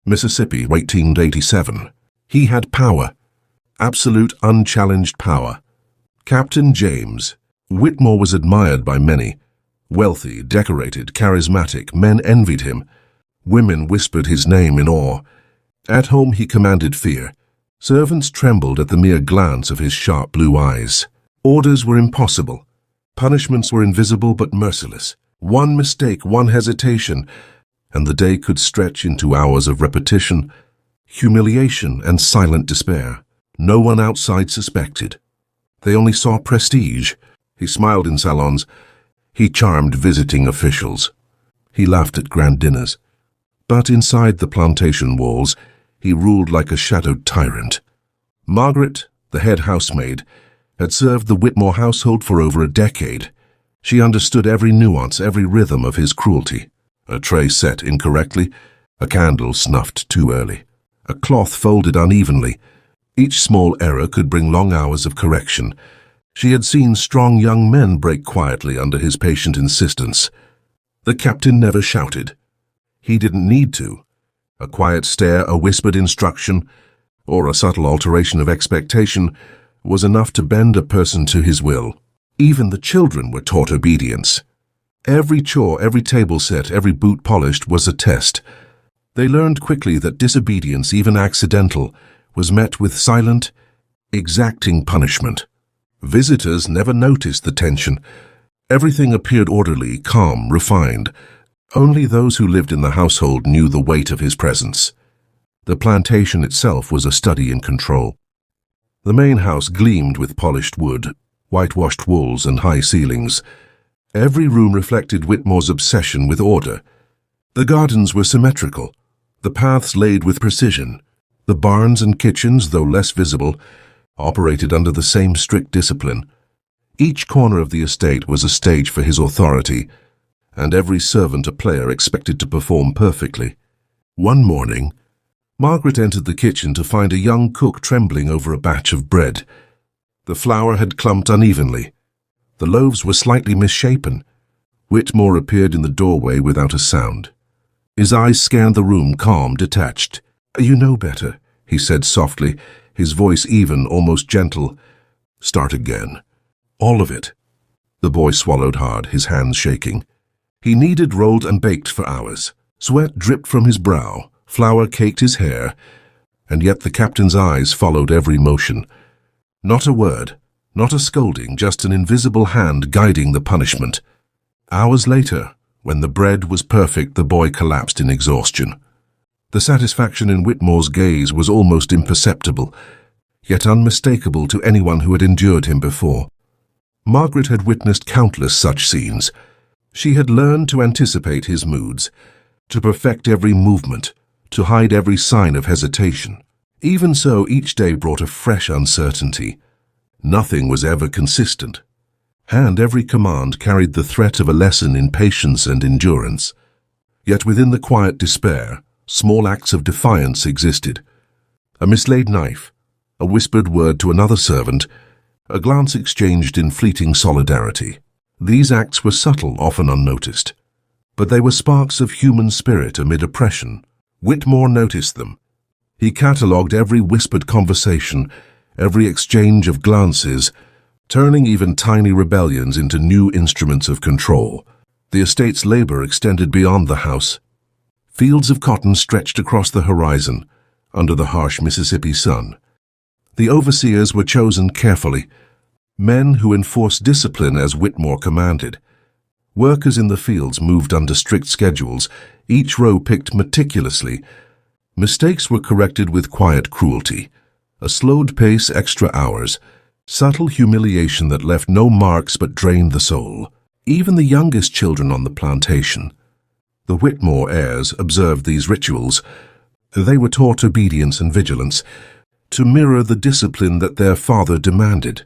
Mississippi, 1887. He had power. Absolute, unchallenged power. Captain James. Whitmore was admired by many. Wealthy, decorated, charismatic, men envied him. Women whispered his name in awe. At home he commanded fear. Servants trembled at the mere glance of his sharp blue eyes. Orders were impossible. Punishments were invisible but merciless. One mistake, one hesitation, and the day could stretch into hours of repetition, humiliation, and silent despair. No one outside suspected. They only saw prestige. He smiled in salons. He charmed visiting officials. He laughed at grand dinners. But inside the plantation walls, he ruled like a shadowed tyrant. Margaret, the head housemaid, had served the Whitmore household for over a decade. She understood every nuance, every rhythm of his cruelty. A tray set incorrectly, a candle snuffed too early, a cloth folded unevenly. Each small error could bring long hours of correction. She had seen strong young men break quietly under his patient insistence. The captain never shouted. He didn't need to. A quiet stare, a whispered instruction, or a subtle alteration of expectation was enough to bend a person to his will. Even the children were taught obedience. Every chore, every table set, every boot polished was a test. They learned quickly that disobedience, even accidental, was met with silent, exacting punishment. Visitors never noticed the tension. Everything appeared orderly, calm, refined. Only those who lived in the household knew the weight of his presence. The plantation itself was a study in control. The main house gleamed with polished wood, whitewashed walls, and high ceilings. Every room reflected Whitmore's obsession with order. The gardens were symmetrical, the paths laid with precision. The barns and kitchens, though less visible, operated under the same strict discipline. Each corner of the estate was a stage for his authority, and every servant a player expected to perform perfectly. One morning, Margaret entered the kitchen to find a young cook trembling over a batch of bread. The flour had clumped unevenly. The loaves were slightly misshapen. Whitmore appeared in the doorway without a sound. His eyes scanned the room, calm, detached. "You know better," he said softly, his voice even, almost gentle. "Start again. All of it." The boy swallowed hard, his hands shaking. He kneaded, rolled, and baked for hours. Sweat dripped from his brow, flour caked his hair, and yet the captain's eyes followed every motion. Not a word, not a scolding, just an invisible hand guiding the punishment. Hours later, when the bread was perfect, the boy collapsed in exhaustion. The satisfaction in Whitmore's gaze was almost imperceptible, yet unmistakable to anyone who had endured him before. Margaret had witnessed countless such scenes. She had learned to anticipate his moods, to perfect every movement, to hide every sign of hesitation. Even so, each day brought a fresh uncertainty. Nothing was ever consistent, and every command carried the threat of a lesson in patience and endurance. Yet within the quiet despair, small acts of defiance existed. A mislaid knife, a whispered word to another servant, a glance exchanged in fleeting solidarity. These acts were subtle, often unnoticed, but they were sparks of human spirit amid oppression. Whitmore noticed them. He catalogued every whispered conversation, every exchange of glances, turning even tiny rebellions into new instruments of control. The estate's labor extended beyond the house. Fields of cotton stretched across the horizon under the harsh Mississippi sun. The overseers were chosen carefully, men who enforced discipline as Whitmore commanded. Workers in the fields moved under strict schedules, each row picked meticulously. Mistakes were corrected with quiet cruelty, a slowed pace, extra hours, subtle humiliation that left no marks but drained the soul. Even the youngest children on the plantation, the Whitmore heirs, observed these rituals. They were taught obedience and vigilance, to mirror the discipline that their father demanded.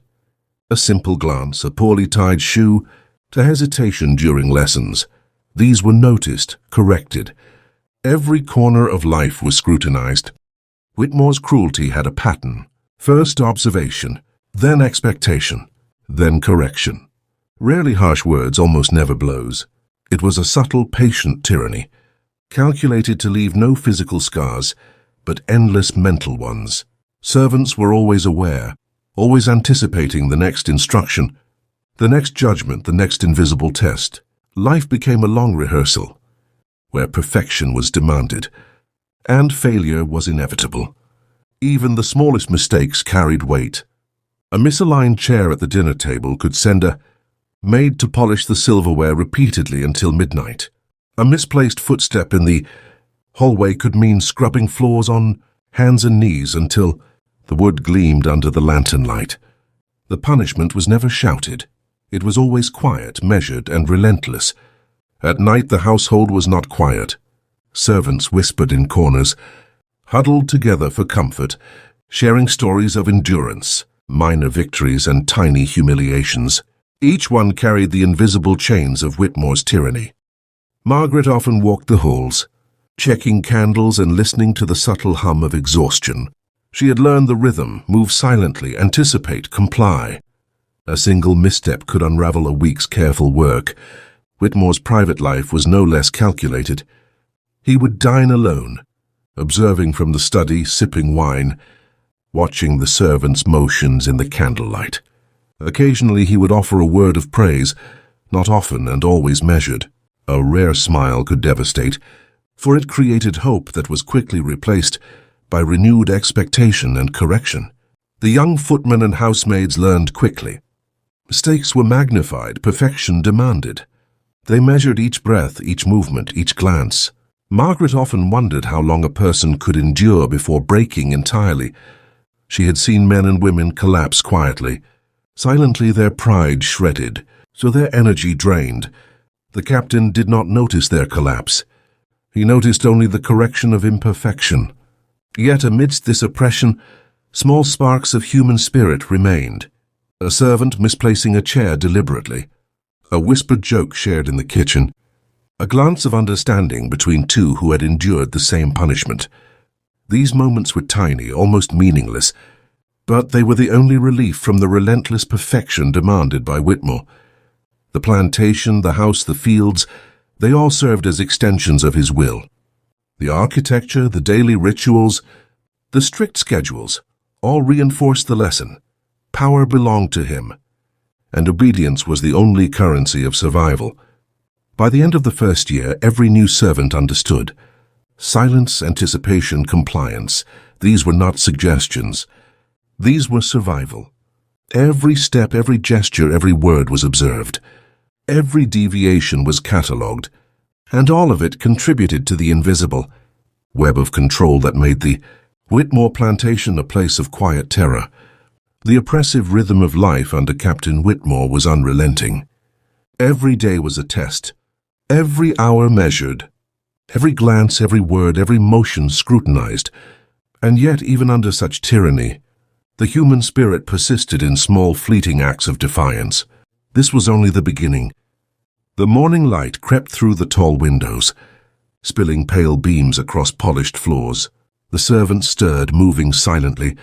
A simple glance, a poorly tied shoe, to hesitation during lessons. These were noticed, corrected. Every corner of life was scrutinized. Whitmore's cruelty had a pattern. First observation, then expectation, then correction. Rarely harsh words, almost never blows. It was a subtle, patient tyranny. calculated to leave no physical scars, but endless mental ones. Servants were always aware, always anticipating the next instruction, the next judgment, the next invisible test. Life became a long rehearsal, where perfection was demanded, and failure was inevitable. Even the smallest mistakes carried weight. A misaligned chair at the dinner table could send a maid to polish the silverware repeatedly until midnight. A misplaced footstep in the hallway could mean scrubbing floors on hands and knees until the wood gleamed under the lantern light. The punishment was never shouted. It was always quiet, measured, and relentless. At night the household was not quiet. Servants whispered in corners, huddled together for comfort, sharing stories of endurance, minor victories, and tiny humiliations. Each one carried the invisible chains of Whitmore's tyranny. Margaret often walked the halls, checking candles and listening to the subtle hum of exhaustion. She had learned the rhythm: move silently, anticipate, comply. A single misstep could unravel a week's careful work. Whitmore's private life was no less calculated. He would dine alone, observing from the study, sipping wine, watching the servants' motions in the candlelight. Occasionally he would offer a word of praise, not often and always measured. A rare smile could devastate, for it created hope that was quickly replaced by renewed expectation and correction. The young footmen and housemaids learned quickly. Mistakes were magnified, perfection demanded. They measured each breath, each movement, each glance. Margaret often wondered how long a person could endure before breaking entirely. She had seen men and women collapse quietly, silently, their pride shredded, so their energy drained. The captain did not notice their collapse. He noticed only the correction of imperfection. Yet amidst this oppression, small sparks of human spirit remained. A servant misplacing a chair deliberately, a whispered joke shared in the kitchen, a glance of understanding between two who had endured the same punishment. These moments were tiny, almost meaningless, but they were the only relief from the relentless perfection demanded by Whitmore. The plantation, the house, the fields, they all served as extensions of his will. The architecture, the daily rituals, the strict schedules, all reinforced the lesson. Power belonged to him, and obedience was the only currency of survival. By the end of the first year, every new servant understood. Silence, anticipation, compliance, these were not suggestions. These were survival. Every step, every gesture, every word was observed. Every deviation was catalogued, and all of it contributed to the invisible web of control that made the Whitmore plantation a place of quiet terror. The oppressive rhythm of life under Captain Whitmore was unrelenting. Every day was a test, every hour measured, every glance, every word, every motion scrutinized. And yet, even under such tyranny, the human spirit persisted in small, fleeting acts of defiance. This was only the beginning. The morning light crept through the tall windows, spilling pale beams across polished floors. The servants stirred, moving silently,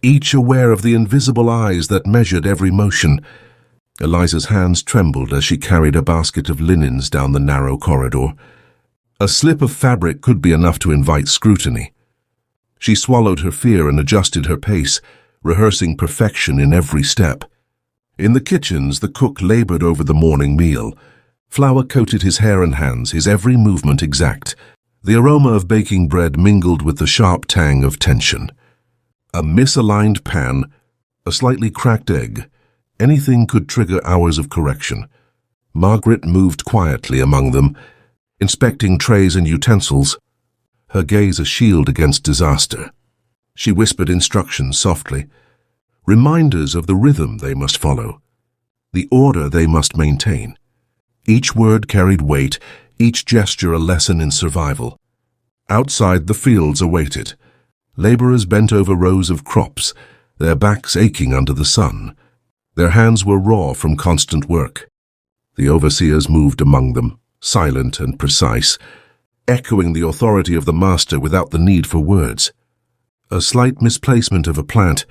each aware of the invisible eyes that measured every motion. Eliza's hands trembled as she carried a basket of linens down the narrow corridor. A slip of fabric could be enough to invite scrutiny. She swallowed her fear and adjusted her pace, rehearsing perfection in every step. In the kitchens, the cook labored over the morning meal. Flour coated his hair and hands, his every movement exact. The aroma of baking bread mingled with the sharp tang of tension. A misaligned pan, a slightly cracked egg, anything could trigger hours of correction. Margaret moved quietly among them, inspecting trays and utensils, her gaze a shield against disaster. She whispered instructions softly, reminders of the rhythm they must follow, the order they must maintain. Each word carried weight, each gesture a lesson in survival. Outside, the fields awaited. Laborers bent over rows of crops, their backs aching under the sun. Their hands were raw from constant work. The overseers moved among them, silent and precise, echoing the authority of the master without the need for words. A slight misplacement of a plant,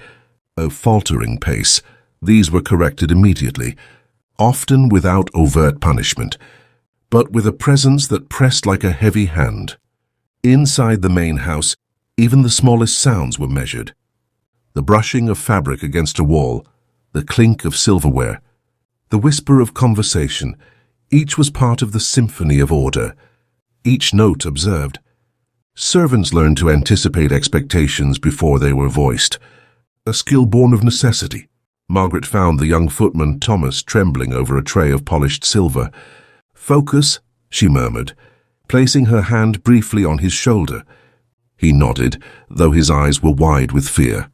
a faltering pace, these were corrected immediately, often without overt punishment. but with a presence that pressed like a heavy hand. Inside the main house, even the smallest sounds were measured. The brushing of fabric against a wall, the clink of silverware, the whisper of conversation, each was part of the symphony of order, each note observed. Servants learned to anticipate expectations before they were voiced, a skill born of necessity. Margaret found the young footman Thomas trembling over a tray of polished silver. "Focus," she murmured, placing her hand briefly on his shoulder. He nodded, though his eyes were wide with fear.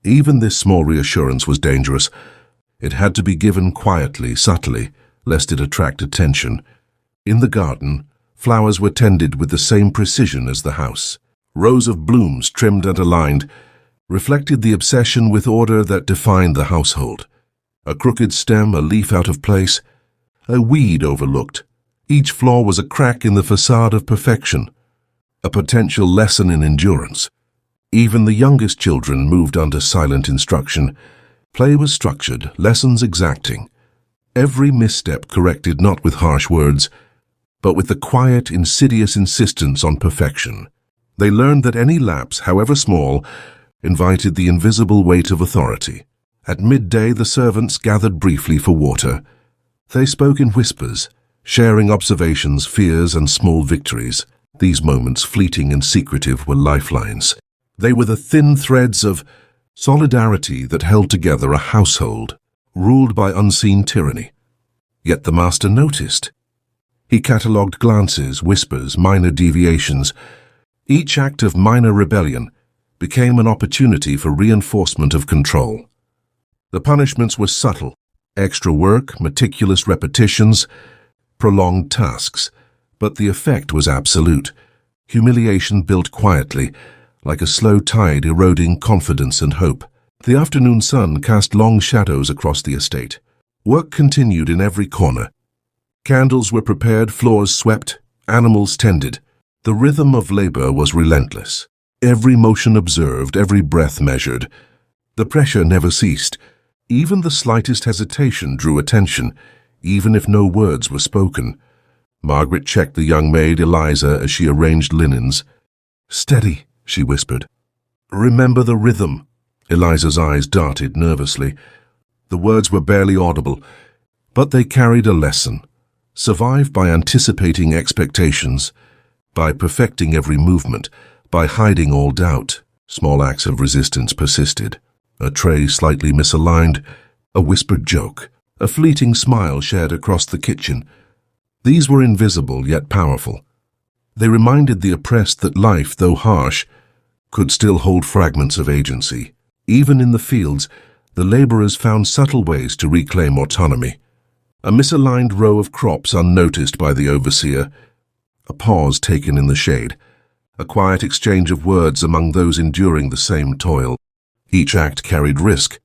Even this small reassurance was dangerous. It had to be given quietly, subtly, lest it attract attention. In the garden, flowers were tended with the same precision as the house. Rows of blooms, trimmed and aligned, reflected the obsession with order that defined the household. A crooked stem, a leaf out of place, a weed overlooked. Each flaw was a crack in the facade of perfection, a potential lesson in endurance. Even the youngest children moved under silent instruction. Play was structured, lessons exacting. Every misstep corrected not with harsh words, but with the quiet, insidious insistence on perfection. They learned that any lapse, however small, invited the invisible weight of authority. At midday, the servants gathered briefly for water. They spoke in whispers, sharing observations, fears, and small victories. These moments, fleeting and secretive, were lifelines. They were the thin threads of solidarity that held together a household, ruled by unseen tyranny. Yet the master noticed. He catalogued glances, whispers, minor deviations. Each act of minor rebellion became an opportunity for reinforcement of control. The punishments were subtle: extra work, meticulous repetitions, prolonged tasks, but the effect was absolute. Humiliation built quietly, like a slow tide eroding confidence and hope. The afternoon sun cast long shadows across the estate. Work continued in every corner. Candles were prepared, floors swept, animals tended. The rhythm of labor was relentless. Every motion observed, every breath measured. The pressure never ceased. Even the slightest hesitation drew attention, even if no words were spoken. Margaret checked the young maid Eliza as she arranged linens. "Steady," she whispered. "Remember the rhythm." Eliza's eyes darted nervously. The words were barely audible, but they carried a lesson. Survive by anticipating expectations, by perfecting every movement, by hiding all doubt. Small acts of resistance persisted. A tray slightly misaligned, a whispered joke, a fleeting smile shared across the kitchen. These were invisible yet powerful. They reminded the oppressed that life, though harsh, could still hold fragments of agency. Even in the fields, the laborers found subtle ways to reclaim autonomy. A misaligned row of crops unnoticed by the overseer, a pause taken in the shade, a quiet exchange of words among those enduring the same toil. Each act carried risk,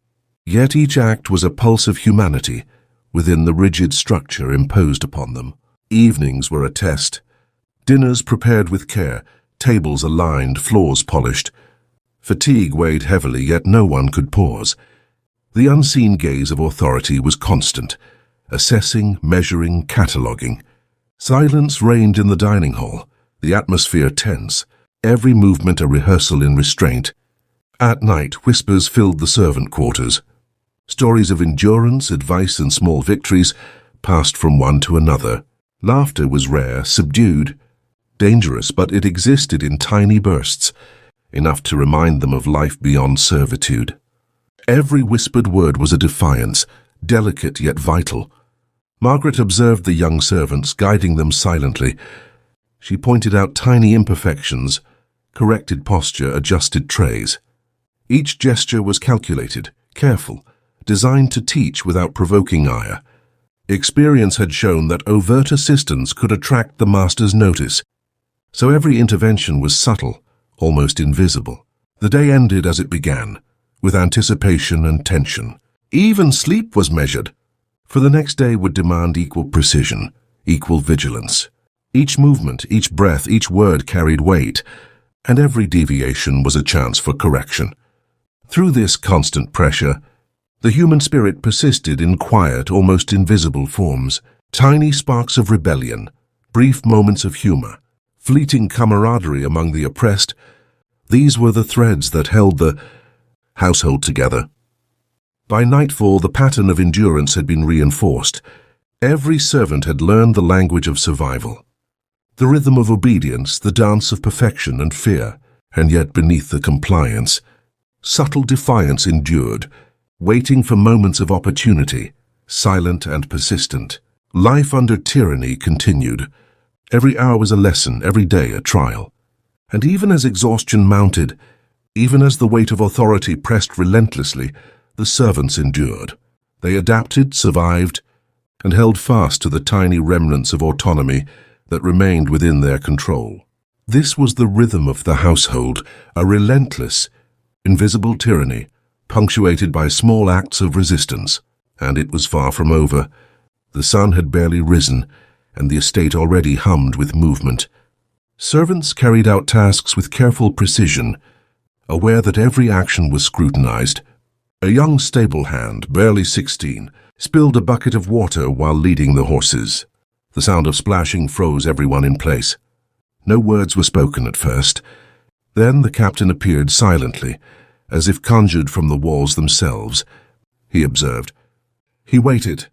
yet each act was a pulse of humanity within the rigid structure imposed upon them. Evenings were a test. Dinners prepared with care, tables aligned, floors polished. Fatigue weighed heavily, yet no one could pause. The unseen gaze of authority was constant, assessing, measuring, cataloguing. Silence reigned in the dining hall, the atmosphere tense, every movement a rehearsal in restraint. At night, whispers filled the servant quarters. Stories of endurance, advice, and small victories passed from one to another. Laughter was rare, subdued, dangerous, but it existed in tiny bursts, enough to remind them of life beyond servitude. Every whispered word was a defiance, delicate yet vital. Margaret observed the young servants, guiding them silently. She pointed out tiny imperfections, corrected posture, adjusted trays. Each gesture was calculated, careful, designed to teach without provoking ire. Experience had shown that overt assistance could attract the master's notice, so every intervention was subtle, almost invisible. The day ended as it began, with anticipation and tension. Even sleep was measured, for the next day would demand equal precision, equal vigilance. Each movement, each breath, each word carried weight, and every deviation was a chance for correction. Through this constant pressure, the human spirit persisted in quiet, almost invisible forms, tiny sparks of rebellion, brief moments of humor, fleeting camaraderie among the oppressed, these were the threads that held the household together. By nightfall, the pattern of endurance had been reinforced. Every servant had learned the language of survival, the rhythm of obedience, the dance of perfection and fear, and yet beneath the compliance, subtle defiance endured, waiting for moments of opportunity, silent and persistent. Life under tyranny continued. Every hour was a lesson, every day a trial. And even as exhaustion mounted, even as the weight of authority pressed relentlessly, the servants endured. They adapted, survived, and held fast to the tiny remnants of autonomy that remained within their control. This was the rhythm of the household, a relentless, invisible tyranny, punctuated by small acts of resistance. And it was far from over. The sun had barely risen, and the estate already hummed with movement. Servants carried out tasks with careful precision, aware that every action was scrutinized. A young stable hand, barely 16, spilled a bucket of water while leading the horses. The sound of splashing froze everyone in place. No words were spoken at first. Then the captain appeared silently, as if conjured from the walls themselves. He observed. He waited.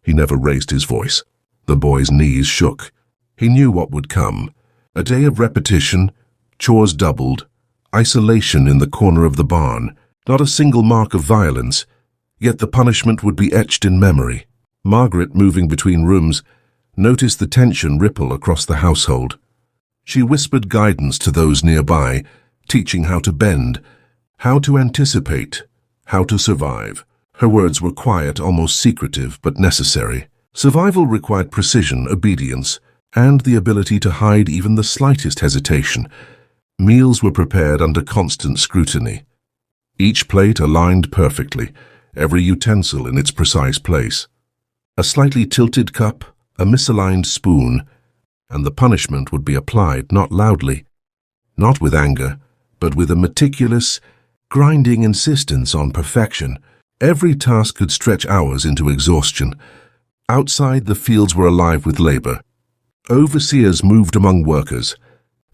He never raised his voice. The boy's knees shook. He knew what would come. A day of repetition, chores doubled, isolation in the corner of the barn, not a single mark of violence, yet the punishment would be etched in memory. Margaret, moving between rooms, noticed the tension ripple across the household. She whispered guidance to those nearby, teaching how to bend, how to anticipate, how to survive. Her words were quiet, almost secretive, but necessary. Survival required precision, obedience, and the ability to hide even the slightest hesitation. Meals were prepared under constant scrutiny. Each plate aligned perfectly, every utensil in its precise place. A slightly tilted cup, a misaligned spoon, and the punishment would be applied not loudly, not with anger, but with a meticulous, grinding insistence on perfection. Every task could stretch hours into exhaustion. Outside, the fields were alive with labor. Overseers moved among workers,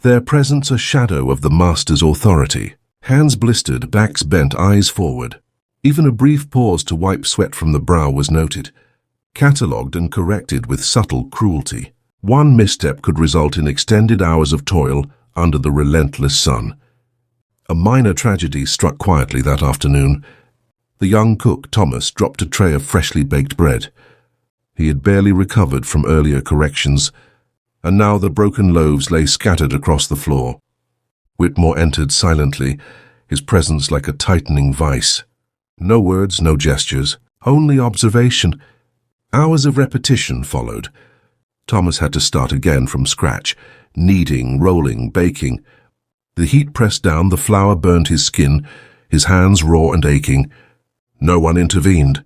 their presence a shadow of the master's authority. Hands blistered, backs bent, eyes forward. Even a brief pause to wipe sweat from the brow was noted, catalogued and corrected with subtle cruelty. One misstep could result in extended hours of toil under the relentless sun. A minor tragedy struck quietly that afternoon. The young cook, Thomas, dropped a tray of freshly baked bread. He had barely recovered from earlier corrections, and now the broken loaves lay scattered across the floor. Whitmore entered silently, his presence like a tightening vice. No words, no gestures, only observation. Hours of repetition followed. Thomas had to start again from scratch, kneading, rolling, baking. The heat pressed down, the flour burned his skin, his hands raw and aching. No one intervened.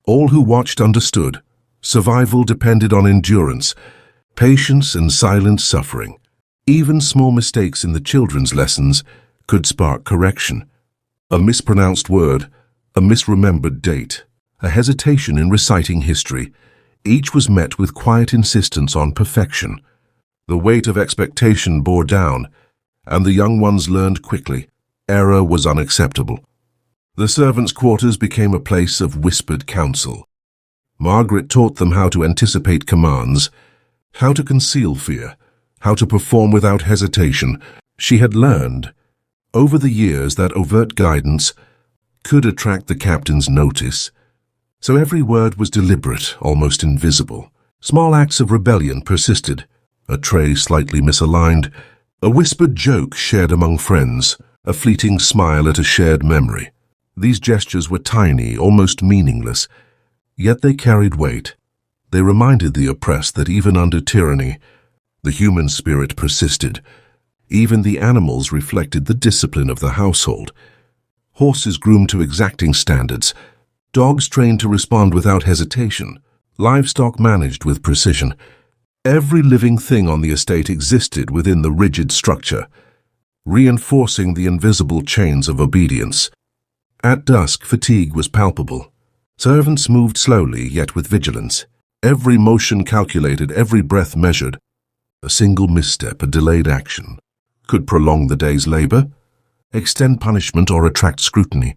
All who watched understood. Survival depended on endurance, patience and silent suffering. Even small mistakes in the children's lessons could spark correction. A mispronounced word, a misremembered date, a hesitation in reciting history. Each was met with quiet insistence on perfection. The weight of expectation bore down, and the young ones learned quickly. Error was unacceptable. The servants' quarters became a place of whispered counsel. Margaret taught them how to anticipate commands, how to conceal fear, how to perform without hesitation. She had learned, over the years, that overt guidance could attract the captain's notice. So every word was deliberate, almost invisible. Small acts of rebellion persisted. A tray slightly misaligned, a whispered joke shared among friends, a fleeting smile at a shared memory. These gestures were tiny, almost meaningless, yet they carried weight. They reminded the oppressed that even under tyranny, the human spirit persisted. Even the animals reflected the discipline of the household. Horses groomed to exacting standards, dogs trained to respond without hesitation, livestock managed with precision. Every living thing on the estate existed within the rigid structure, reinforcing the invisible chains of obedience. At dusk, fatigue was palpable. Servants moved slowly, yet with vigilance. Every motion calculated, every breath measured. A single misstep, a delayed action, could prolong the day's labor, extend punishment, or attract scrutiny.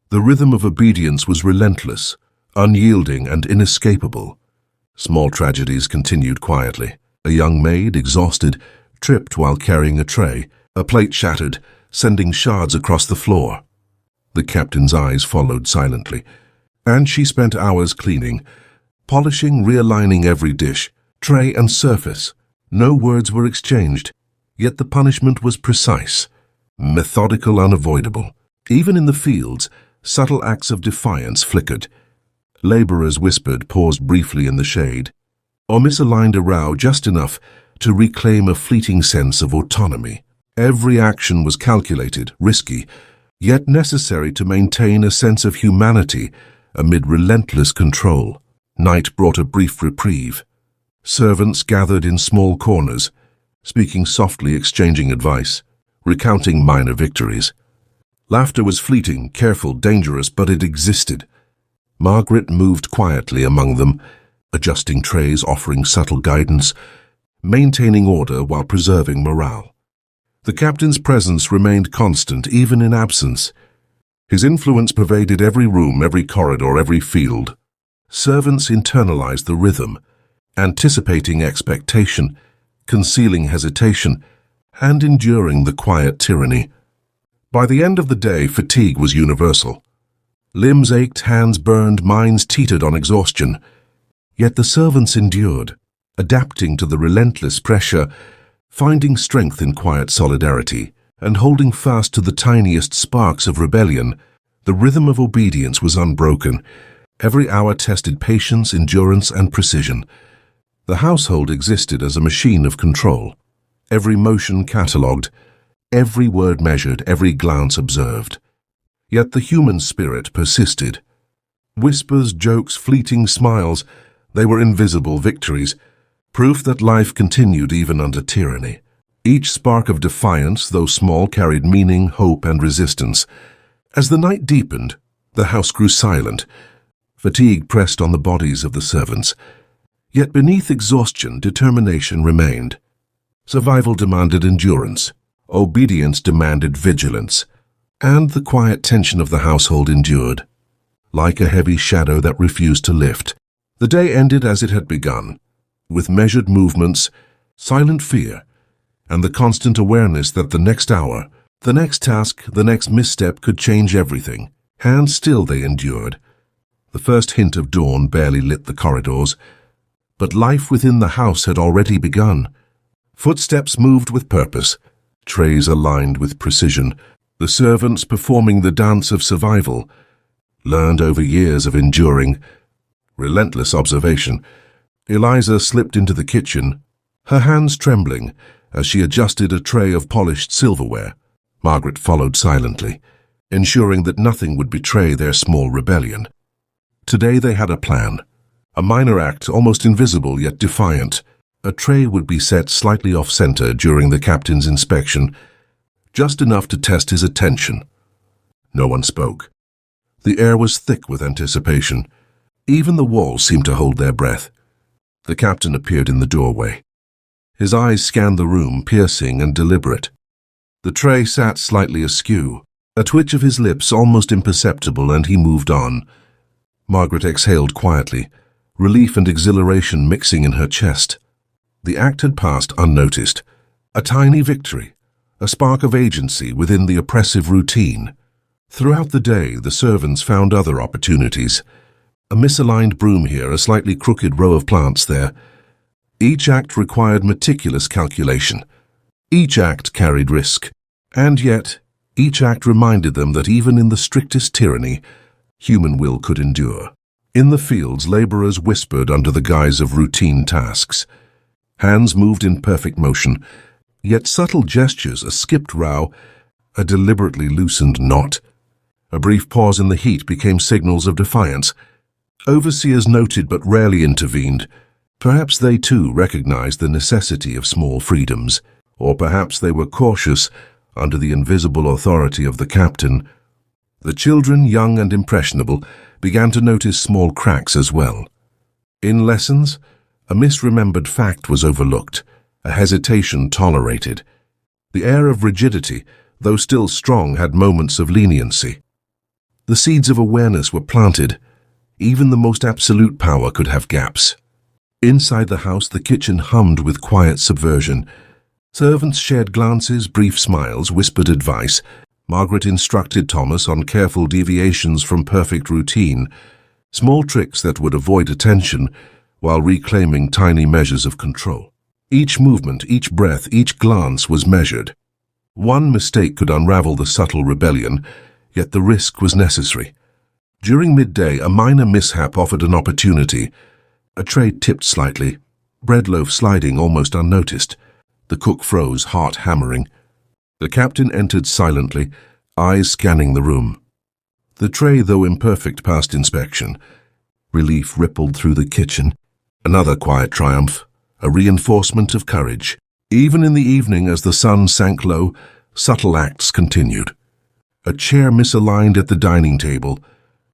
The rhythm of obedience was relentless, unyielding, and inescapable. Small tragedies continued quietly. A young maid, exhausted, tripped while carrying a tray. A plate shattered, sending shards across the floor. The captain's eyes followed silently, and she spent hours cleaning, polishing, realigning every dish, tray, and surface. No words were exchanged, yet the punishment was precise, methodical, unavoidable. Even in the fields, subtle acts of defiance flickered. Laborers whispered, paused briefly in the shade, or misaligned a row just enough to reclaim a fleeting sense of autonomy. Every action was calculated, risky, yet necessary to maintain a sense of humanity amid relentless control. Night brought a brief reprieve. Servants gathered in small corners, speaking softly, exchanging advice, recounting minor victories. Laughter was fleeting, careful, dangerous, but it existed. Margaret moved quietly among them, adjusting trays, offering subtle guidance, maintaining order while preserving morale. The captain's presence remained constant even in absence. His influence pervaded every room, every corridor, every field. Servants internalized the rhythm, anticipating expectation, concealing hesitation, and enduring the quiet tyranny. By the end of the day, fatigue was universal. Limbs ached, hands burned, minds teetered on exhaustion. Yet the servants endured, adapting to the relentless pressure, finding strength in quiet solidarity, and holding fast to the tiniest sparks of rebellion. The rhythm of obedience was unbroken. Every hour tested patience, endurance, and precision. The household existed as a machine of control. Every motion catalogued, every word measured, every glance observed. Yet the human spirit persisted. Whispers, jokes, fleeting smiles, they were invisible victories, proof that life continued even under tyranny. Each spark of defiance, though small, carried meaning, hope, and resistance. As the night deepened, the house grew silent. Fatigue pressed on the bodies of the servants. Yet beneath exhaustion, determination remained. Survival demanded endurance. Obedience demanded vigilance. And the quiet tension of the household endured. Like a heavy shadow that refused to lift, the day ended as it had begun, with measured movements, silent fear, and the constant awareness that the next hour, the next task, the next misstep could change everything. Hands still they endured. The first hint of dawn barely lit the corridors, but life within the house had already begun. Footsteps moved with purpose, trays aligned with precision, the servants performing the dance of survival, learned over years of enduring, relentless observation. Eliza slipped into the kitchen, her hands trembling as she adjusted a tray of polished silverware. Margaret followed silently, ensuring that nothing would betray their small rebellion. Today they had a plan. A minor act, almost invisible yet defiant. A tray would be set slightly off-center during the captain's inspection, just enough to test his attention. No one spoke. The air was thick with anticipation. Even the walls seemed to hold their breath. The captain appeared in the doorway. His eyes scanned the room, piercing and deliberate. The tray sat slightly askew, a twitch of his lips almost imperceptible, and he moved on. Margaret exhaled quietly, relief and exhilaration mixing in her chest. The act had passed unnoticed. A tiny victory, a spark of agency within the oppressive routine. Throughout the day, the servants found other opportunities. A misaligned broom here, a slightly crooked row of plants there. Each act required meticulous calculation. Each act carried risk. And yet, each act reminded them that even in the strictest tyranny, human will could endure. In the fields, laborers whispered under the guise of routine tasks. Hands moved in perfect motion, yet subtle gestures, a skipped row, a deliberately loosened knot. A brief pause in the heat became signals of defiance. Overseers noted but rarely intervened. Perhaps they too recognized the necessity of small freedoms, or perhaps they were cautious under the invisible authority of the captain. The children, young and impressionable, began to notice small cracks as well. In lessons, a misremembered fact was overlooked. a hesitation tolerated. The air of rigidity, though still strong, had moments of leniency. The seeds of awareness were planted. Even the most absolute power could have gaps. Inside the house, the kitchen hummed with quiet subversion. Servants shared glances, brief smiles, whispered advice. Margaret instructed Thomas on careful deviations from perfect routine, small tricks that would avoid attention while reclaiming tiny measures of control. Each movement, each breath, each glance was measured. One mistake could unravel the subtle rebellion, yet the risk was necessary. During midday, a minor mishap offered an opportunity. A tray tipped slightly, bread loaf sliding almost unnoticed. The cook froze, heart hammering. The captain entered silently, eyes scanning the room. The tray, though imperfect, passed inspection. Relief rippled through the kitchen. Another quiet triumph, a reinforcement of courage. Even in the evening, as the sun sank low, subtle acts continued. A chair misaligned at the dining table,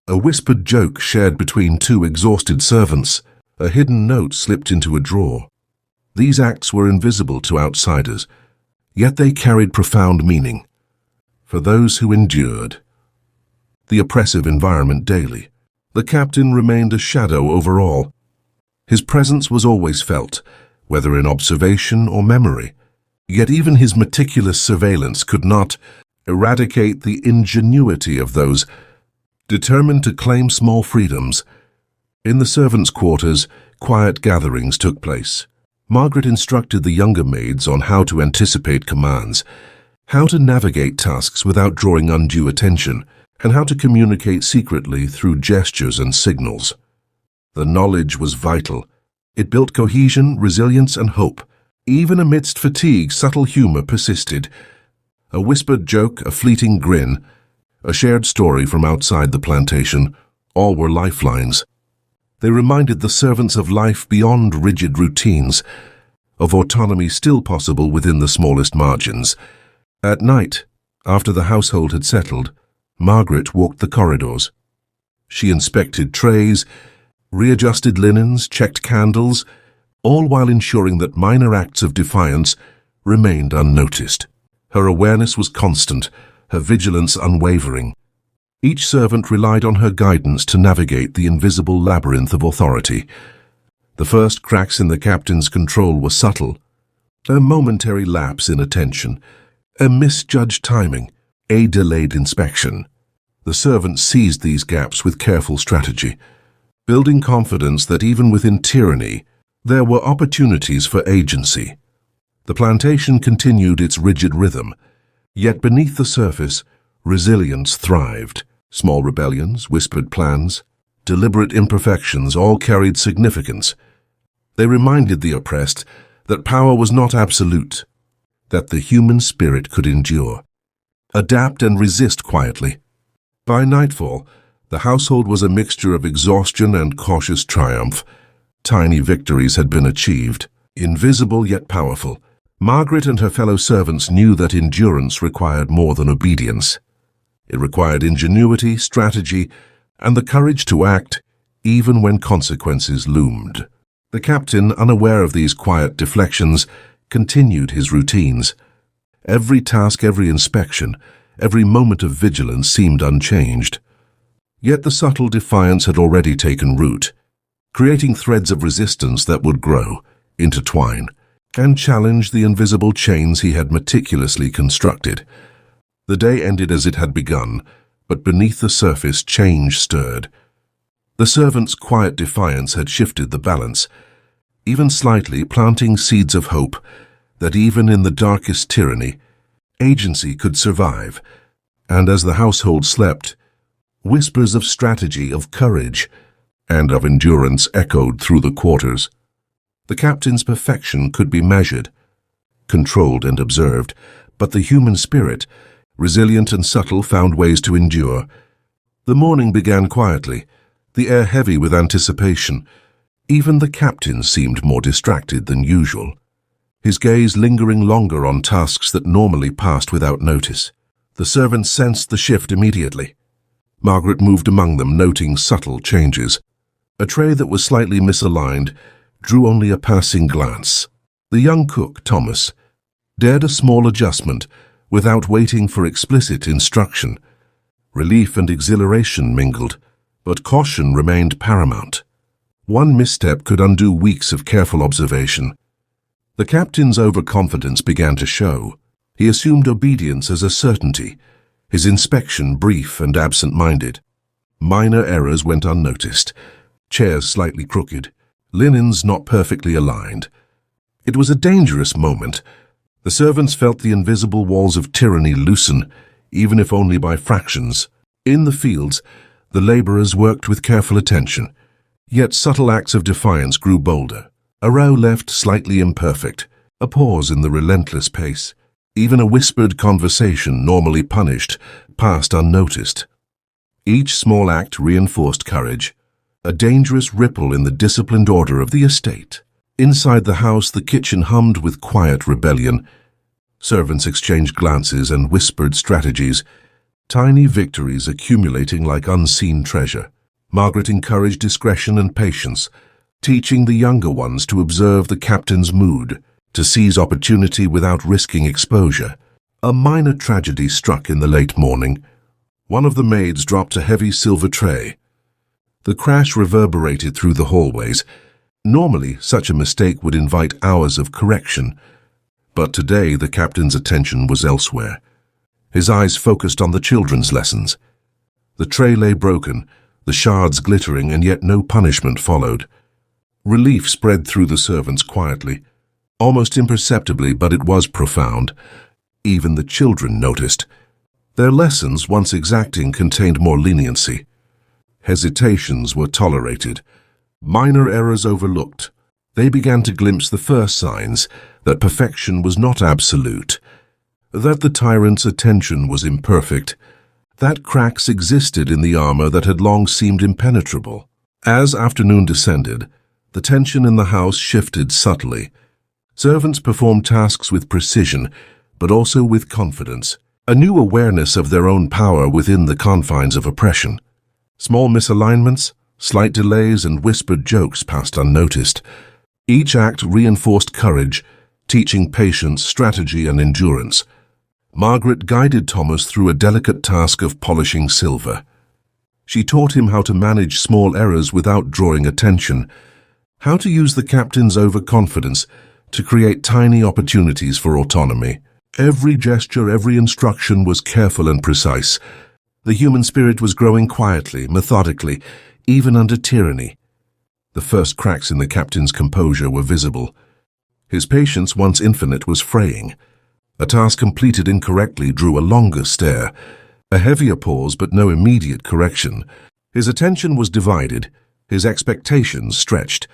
a whispered joke shared between two exhausted servants, a hidden note slipped into a drawer. These acts were invisible to outsiders, yet they carried profound meaning. For those who endured the oppressive environment daily, the captain remained a shadow over all. His presence was always felt, whether in observation or memory. Yet even his meticulous surveillance could not eradicate the ingenuity of those determined to claim small freedoms. In the servants' quarters, quiet gatherings took place. Margaret instructed the younger maids on how to anticipate commands, how to navigate tasks without drawing undue attention, and how to communicate secretly through gestures and signals. The knowledge was vital. It built cohesion, resilience, and hope. Even amidst fatigue, subtle humor persisted. A whispered joke, a fleeting grin, a shared story from outside the plantation, all were lifelines. They reminded the servants of life beyond rigid routines, of autonomy still possible within the smallest margins. At night, after the household had settled, Margaret walked the corridors. She inspected trays, readjusted linens, checked candles, all while ensuring that minor acts of defiance remained unnoticed. Her awareness was constant, her vigilance unwavering. Each servant relied on her guidance to navigate the invisible labyrinth of authority. The first cracks in the captain's control were subtle. A momentary lapse in attention, a misjudged timing, a delayed inspection. The servants seized these gaps with careful strategy, building confidence that even within tyranny, there were opportunities for agency. The plantation continued its rigid rhythm, yet beneath the surface, resilience thrived. Small rebellions, whispered plans, deliberate imperfections all carried significance. They reminded the oppressed that power was not absolute, that the human spirit could endure, adapt and resist quietly. By nightfall, the household was a mixture of exhaustion and cautious triumph. Tiny victories had been achieved, invisible yet powerful. Margaret and her fellow servants knew that endurance required more than obedience. It required ingenuity, strategy, and the courage to act even when consequences loomed. The captain, unaware of these quiet deflections, continued his routines. Every task, every inspection, every moment of vigilance seemed unchanged. Yet the subtle defiance had already taken root, creating threads of resistance that would grow, intertwine, and challenge the invisible chains he had meticulously constructed. The day ended as it had begun, but beneath the surface change stirred. The servants' quiet defiance had shifted the balance, even slightly, planting seeds of hope that even in the darkest tyranny, agency could survive. And as the household slept, whispers of strategy, of courage, and of endurance echoed through the quarters. The captain's perfection could be measured, controlled and observed, but the human spirit, resilient and subtle, found ways to endure. The morning began quietly, the air heavy with anticipation. Even the captain seemed more distracted than usual, his gaze lingering longer on tasks that normally passed without notice. The servants sensed the shift immediately. Margaret moved among them, noting subtle changes. A tray that was slightly misaligned drew only a passing glance. The young cook, Thomas, dared a small adjustment without waiting for explicit instruction. Relief and exhilaration mingled, but caution remained paramount. One misstep could undo weeks of careful observation. The captain's overconfidence began to show. He assumed obedience as a certainty, his inspection brief and absent-minded. Minor errors went unnoticed, chairs slightly crooked, linens not perfectly aligned. It was a dangerous moment. The servants felt the invisible walls of tyranny loosen, even if only by fractions. In the fields, the laborers worked with careful attention, yet subtle acts of defiance grew bolder. A row left slightly imperfect, a pause in the relentless pace. Even a whispered conversation, normally punished, passed unnoticed. Each small act reinforced courage, a dangerous ripple in the disciplined order of the estate. Inside the house, the kitchen hummed with quiet rebellion. Servants exchanged glances and whispered strategies, tiny victories accumulating like unseen treasure. Margaret encouraged discretion and patience, teaching the younger ones to observe the captain's mood, to seize opportunity without risking exposure. A minor tragedy struck in the late morning. One of the maids dropped a heavy silver tray. The crash reverberated through the hallways. Normally, such a mistake would invite hours of correction, but today the captain's attention was elsewhere. His eyes focused on the children's lessons. The tray lay broken, the shards glittering, and yet no punishment followed. Relief spread through the servants quietly, almost imperceptibly, but it was profound. Even the children noticed. Their lessons, once exacting, contained more leniency. Hesitations were tolerated, minor errors overlooked. They began to glimpse the first signs that perfection was not absolute, that the tyrant's attention was imperfect, that cracks existed in the armor that had long seemed impenetrable. As afternoon descended, the tension in the house shifted subtly. Servants performed tasks with precision, but also with confidence, a new awareness of their own power within the confines of oppression. Small misalignments, slight delays, and whispered jokes passed unnoticed. Each act reinforced courage, teaching patience, strategy, and endurance. Margaret guided Thomas through a delicate task of polishing silver. She taught him how to manage small errors without drawing attention, how to use the captain's overconfidence to create tiny opportunities for autonomy. Every gesture, every instruction was careful and precise. The human spirit was growing quietly, methodically, even under tyranny. The first cracks in the captain's composure were visible. His patience, once infinite, was fraying. A task completed incorrectly drew a longer stare, a heavier pause but no immediate correction. His attention was divided, his expectations stretched.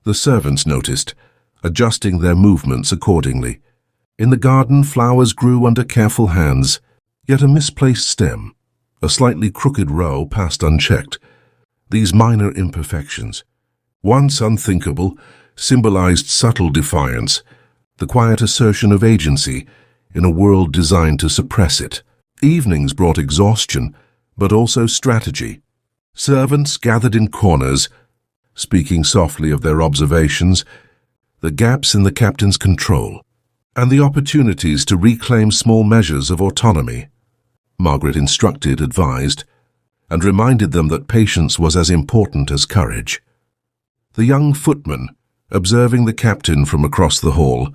The servants noticed, adjusting their movements accordingly. In the garden, flowers grew under careful hands, yet a misplaced stem, a slightly crooked row, passed unchecked. These minor imperfections, once unthinkable, symbolized subtle defiance, the quiet assertion of agency in a world designed to suppress it. Evenings brought exhaustion, but also strategy. Servants gathered in corners, speaking softly of their observations, the gaps in the captain's control, and the opportunities to reclaim small measures of autonomy. Margaret instructed, advised, and reminded them that patience was as important as courage. The young footman, observing the captain from across the hall,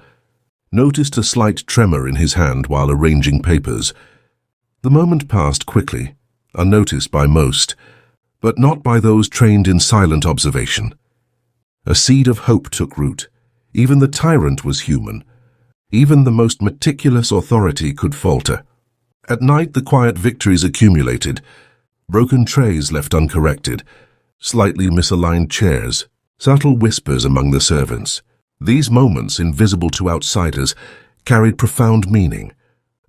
noticed a slight tremor in his hand while arranging papers. The moment passed quickly, unnoticed by most, but not by those trained in silent observation. A seed of hope took root. Even the tyrant was human. Even the most meticulous authority could falter. At night, the quiet victories accumulated. Broken trays left uncorrected, slightly misaligned chairs, subtle whispers among the servants. These moments, invisible to outsiders, carried profound meaning.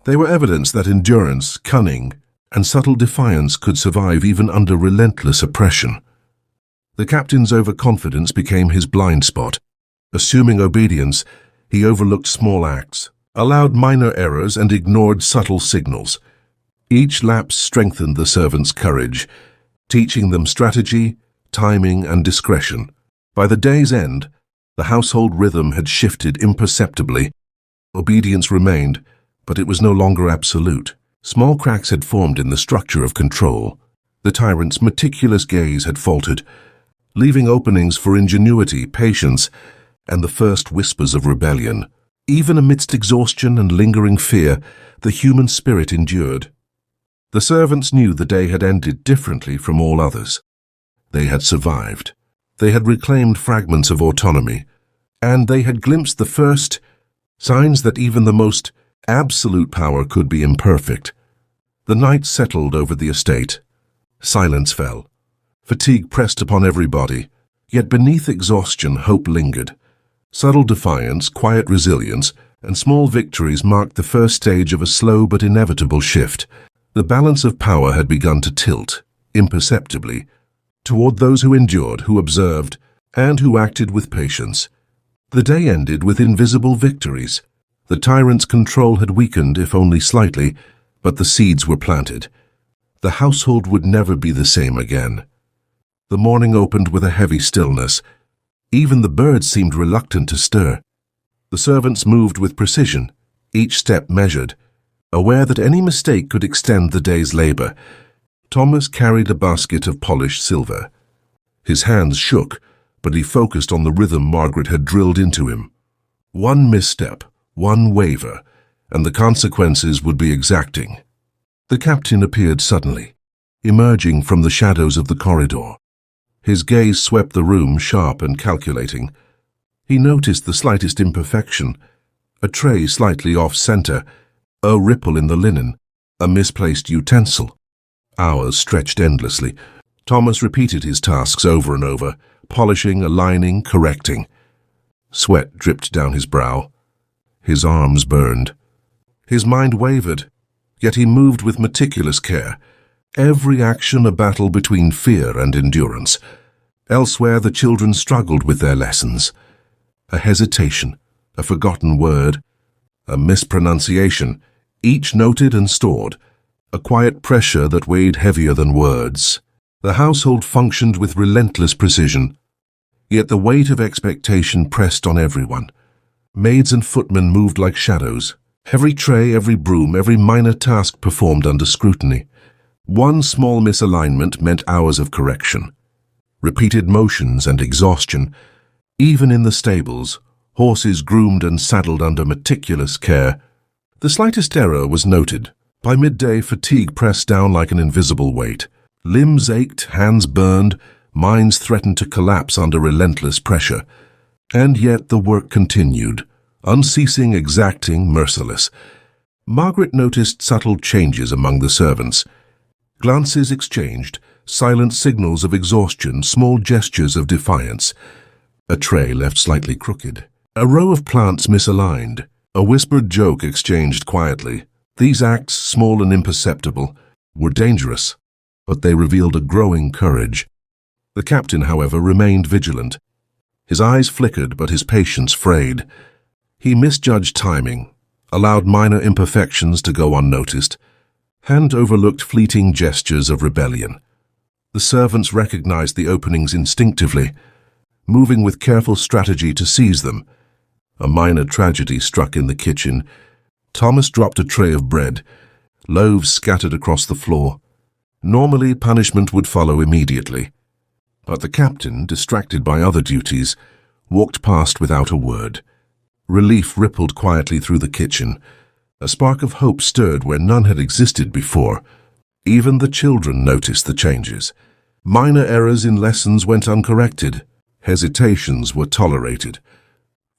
They were evidence that endurance, cunning, and subtle defiance could survive even under relentless oppression. The captain's overconfidence became his blind spot. Assuming obedience, he overlooked small acts, allowed minor errors, and ignored subtle signals. Each lapse strengthened the servants' courage, teaching them strategy, timing, and discretion. By the day's end, The household rhythm had shifted imperceptibly. Obedience remained, but it was no longer absolute. Small cracks had formed in the structure of control. The tyrant's meticulous gaze had faltered, leaving openings for ingenuity, patience, and the first whispers of rebellion. Even amidst exhaustion and lingering fear, the human spirit endured. The servants knew the day had ended differently from all others. They had survived. They had reclaimed fragments of autonomy, and they had glimpsed the first signs that even the most absolute power could be imperfect. The night settled over the estate. Silence fell. Fatigue pressed upon everybody, yet beneath exhaustion hope lingered. Subtle defiance, quiet resilience, and small victories marked the first stage of a slow but inevitable shift. The balance of power had begun to tilt, imperceptibly, toward those who endured, who observed, and who acted with patience. The day ended with invisible victories. The tyrant's control had weakened, if only slightly, but the seeds were planted. The household would never be the same again. The morning opened with a heavy stillness. Even the birds seemed reluctant to stir. The servants moved with precision, each step measured, aware that any mistake could extend the day's labor. Thomas carried a basket of polished silver. His hands shook, but he focused on the rhythm Margaret had drilled into him. One misstep, one waver, and the consequences would be exacting. The captain appeared suddenly, emerging from the shadows of the corridor. His gaze swept the room, sharp and calculating. He noticed the slightest imperfection, a tray slightly off-center, a ripple in the linen, a misplaced utensil. Hours stretched endlessly. Thomas repeated his tasks over and over, polishing, aligning, correcting. Sweat dripped down his brow. His arms burned. His mind wavered, yet he moved with meticulous care. Every action a battle between fear and endurance. Elsewhere the children struggled with their lessons. A hesitation, a forgotten word, a mispronunciation, each noted and stored, a quiet pressure that weighed heavier than words. The household functioned with relentless precision, yet the weight of expectation pressed on everyone. Maids and footmen moved like shadows. Every tray, every broom, every minor task performed under scrutiny. One small misalignment meant hours of correction. Repeated motions and exhaustion. Even in the stables, horses groomed and saddled under meticulous care. The slightest error was noted. By midday, fatigue pressed down like an invisible weight. Limbs ached, hands burned, minds threatened to collapse under relentless pressure. And yet the work continued, unceasing, exacting, merciless. Margaret noticed subtle changes among the servants. Glances exchanged, silent signals of exhaustion, small gestures of defiance. A tray left slightly crooked. A row of plants misaligned. A whispered joke exchanged quietly. These acts, small and imperceptible, were dangerous, but they revealed a growing courage. The captain, however, remained vigilant. His eyes flickered, but his patience frayed. He misjudged timing, allowed minor imperfections to go unnoticed, and overlooked fleeting gestures of rebellion. The servants recognized the openings instinctively, moving with careful strategy to seize them. A minor tragedy struck in the kitchen. Thomas dropped a tray of bread, loaves scattered across the floor. Normally, punishment would follow immediately, but the captain, distracted by other duties, walked past without a word. Relief rippled quietly through the kitchen. A spark of hope stirred where none had existed before. Even the children noticed the changes. Minor errors in lessons went uncorrected. Hesitations were tolerated.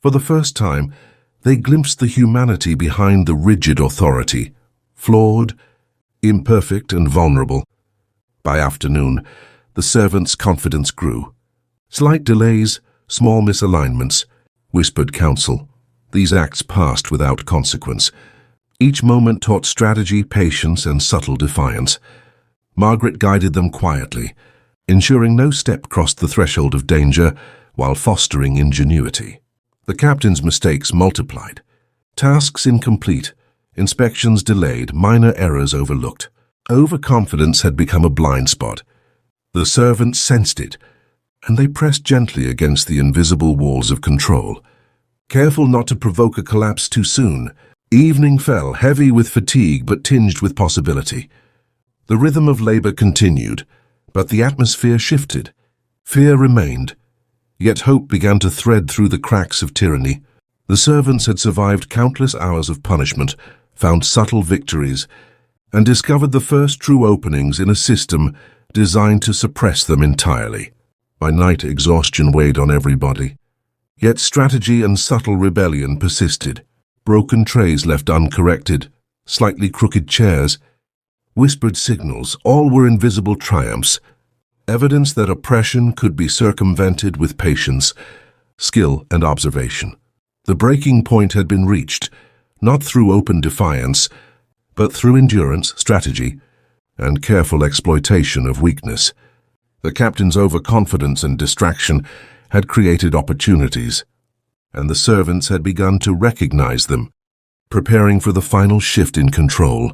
For the first time, they glimpsed the humanity behind the rigid authority, flawed, imperfect, and vulnerable. By afternoon, the servants' confidence grew. Slight delays, small misalignments, whispered counsel. These acts passed without consequence. Each moment taught strategy, patience, and subtle defiance. Margaret guided them quietly, ensuring no step crossed the threshold of danger while fostering ingenuity. The captain's mistakes multiplied. Tasks incomplete, inspections delayed, minor errors overlooked. Overconfidence had become a blind spot. The servants sensed it. and they pressed gently against the invisible walls of control. Careful not to provoke a collapse too soon, evening fell, heavy with fatigue but tinged with possibility. The rhythm of labor continued, but the atmosphere shifted. Fear remained, yet hope began to thread through the cracks of tyranny. The servants had survived countless hours of punishment, found subtle victories, and discovered the first true openings in a system designed to suppress them entirely. By night, exhaustion weighed on everybody. Yet strategy and subtle rebellion persisted. Broken trays left uncorrected, slightly crooked chairs, whispered signals, all were invisible triumphs, evidence that oppression could be circumvented with patience, skill, and observation. The breaking point had been reached, not through open defiance, but through endurance, strategy, and careful exploitation of weakness. The captain's overconfidence and distraction had created opportunities, and the servants had begun to recognize them, preparing for the final shift in control.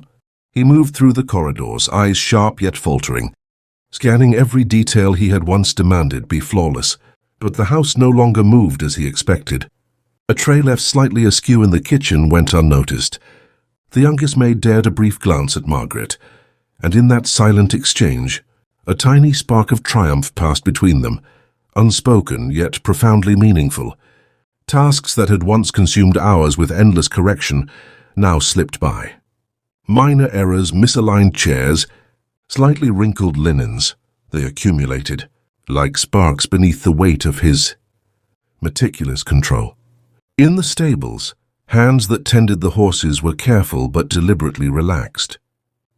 He moved through the corridors, eyes sharp yet faltering, scanning every detail he had once demanded be flawless. But the house no longer moved as he expected. A tray left slightly askew in the kitchen went unnoticed. The youngest maid dared a brief glance at Margaret, and in that silent exchange, a tiny spark of triumph passed between them, unspoken yet profoundly meaningful. Tasks that had once consumed hours with endless correction now slipped by. Minor errors, misaligned chairs, slightly wrinkled linens, they accumulated, like sparks beneath the weight of his meticulous control. In the stables, hands that tended the horses were careful but deliberately relaxed.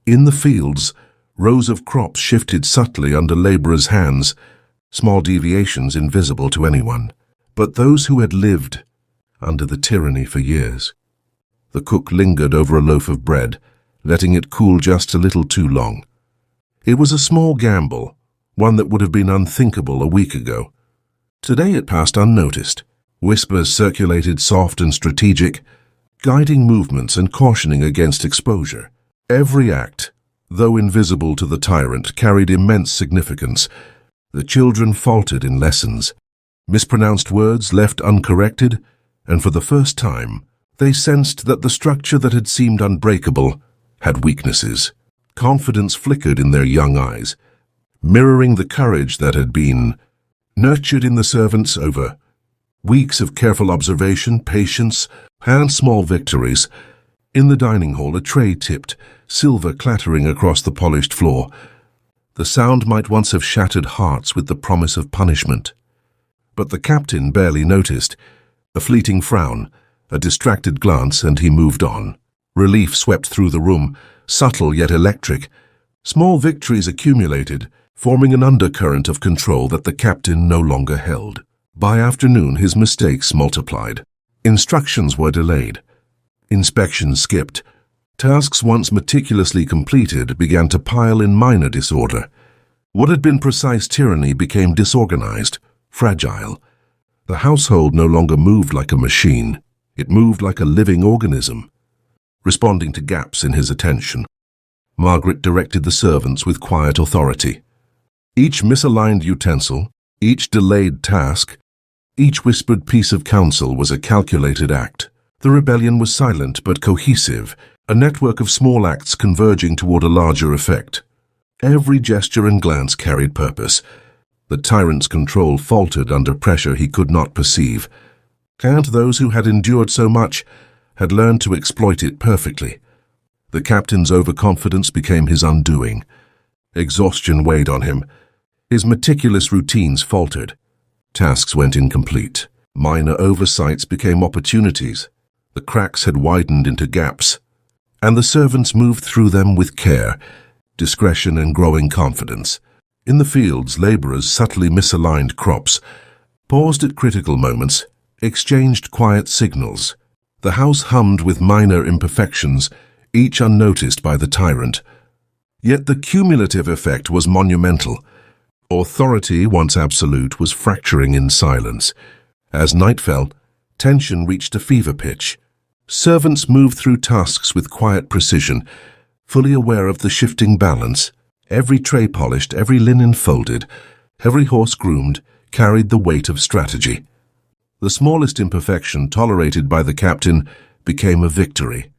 In the fields, rows of crops shifted subtly under laborers' hands, small deviations invisible to anyone, but those who had lived under the tyranny for years. The cook lingered over a loaf of bread, letting it cool just a little too long. It was a small gamble, one that would have been unthinkable a week ago. Today it passed unnoticed. Whispers circulated, soft and strategic, guiding movements and cautioning against exposure. Every act, though invisible to the tyrant, carried immense significance. The children faltered in lessons, mispronounced words left uncorrected, and for the first time, they sensed that the structure that had seemed unbreakable had weaknesses. Confidence flickered in their young eyes, mirroring the courage that had been nurtured in the servants over weeks of careful observation, patience, and small victories. In the dining hall, a tray tipped, silver clattering across the polished floor. The sound might once have shattered hearts with the promise of punishment. But the captain barely noticed. A fleeting frown, a distracted glance, and he moved on. Relief swept through the room, subtle yet electric. Small victories accumulated, forming an undercurrent of control that the captain no longer held. By afternoon, his mistakes multiplied. Instructions were delayed. Inspections skipped. Tasks once meticulously completed began to pile in minor disorder. What had been precise tyranny became disorganized, fragile. The household no longer moved like a machine. It moved like a living organism. Responding to gaps in his attention, Margaret directed the servants with quiet authority. Each misaligned utensil, each delayed task, each whispered piece of counsel was a calculated act. The rebellion was silent but cohesive, a network of small acts converging toward a larger effect. Every gesture and glance carried purpose. The tyrant's control faltered under pressure he could not perceive, and those who had endured so much had learned to exploit it perfectly. The captain's overconfidence became his undoing. Exhaustion weighed on him. His meticulous routines faltered. Tasks went incomplete. Minor oversights became opportunities. The cracks had widened into gaps, and the servants moved through them with care, discretion, and growing confidence. In the fields, laborers subtly misaligned crops, paused at critical moments, exchanged quiet signals. The house hummed with minor imperfections, each unnoticed by the tyrant. Yet the cumulative effect was monumental. Authority, once absolute, was fracturing in silence. As night fell, tension reached a fever pitch. Servants moved through tasks with quiet precision, fully aware of the shifting balance. Every tray polished, every linen folded, every horse groomed, carried the weight of strategy. The smallest imperfection tolerated by the captain became a victory.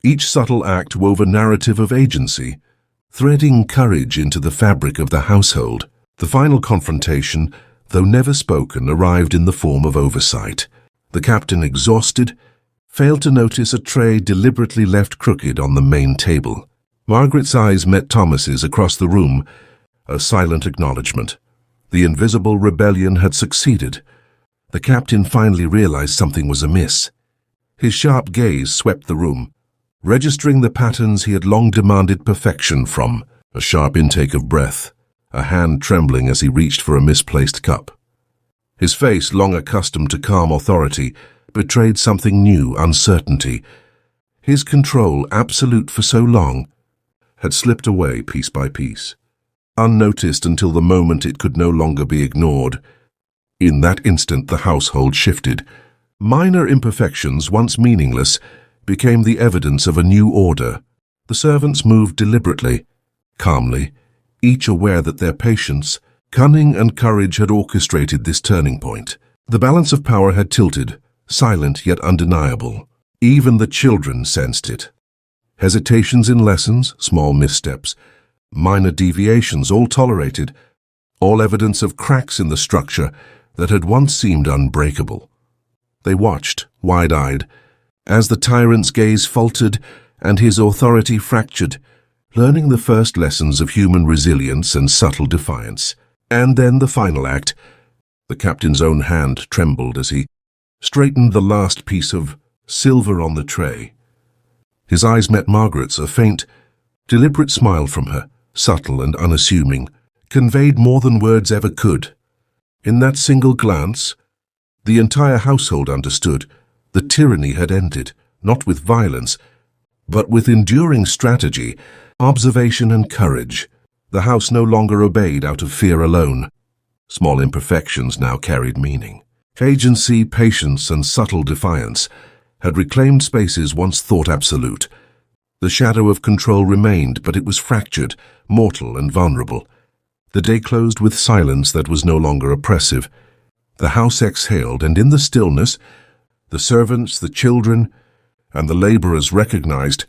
Each subtle act wove a narrative of agency, threading courage into the fabric of the household. The final confrontation, though never spoken, arrived in the form of oversight. The captain, exhausted, failed to notice a tray deliberately left crooked on the main table. Margaret's eyes met Thomas's across the room, a silent acknowledgement. The invisible rebellion had succeeded. The captain finally realized something was amiss. His sharp gaze swept the room, registering the patterns he had long demanded perfection from. A sharp intake of breath, a hand trembling as he reached for a misplaced cup. His face, long accustomed to calm authority, betrayed something new, uncertainty. His control, absolute for so long, had slipped away piece by piece, unnoticed until the moment it could no longer be ignored. In that instant, the household shifted. Minor imperfections, once meaningless, became the evidence of a new order. The servants moved deliberately, calmly, each aware that their patience, cunning and courage had orchestrated this turning point. The balance of power had tilted, silent yet undeniable. Even the children sensed it. Hesitations in lessons, small missteps, minor deviations, all tolerated, all evidence of cracks in the structure that had once seemed unbreakable. They watched, wide-eyed, as the tyrant's gaze faltered and his authority fractured, learning the first lessons of human resilience and subtle defiance. And then the final act. The captain's own hand trembled as he straightened the last piece of silver on the tray. His eyes met Margaret's, a faint, deliberate smile from her, subtle and unassuming, conveyed more than words ever could. In that single glance, the entire household understood. The tyranny had ended, not with violence, but with enduring strategy, observation and courage. The house no longer obeyed out of fear alone. Small imperfections now carried meaning. Agency, patience, and subtle defiance had reclaimed spaces once thought absolute. The shadow of control remained, but it was fractured, mortal and vulnerable. The day closed with silence that was no longer oppressive. The house exhaled, and in the stillness, the servants, the children, and the laborers recognized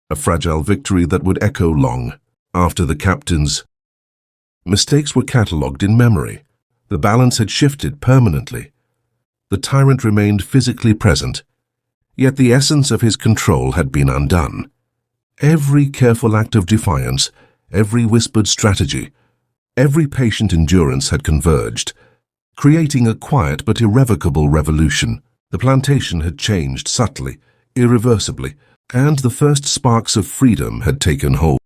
a fragile victory that would echo long after the captain's mistakes were catalogued in memory. The balance had shifted permanently. The tyrant remained physically present, yet the essence of his control had been undone. Every careful act of defiance, every whispered strategy, every patient endurance had converged, creating a quiet but irrevocable revolution. The plantation had changed subtly, irreversibly, and the first sparks of freedom had taken hold.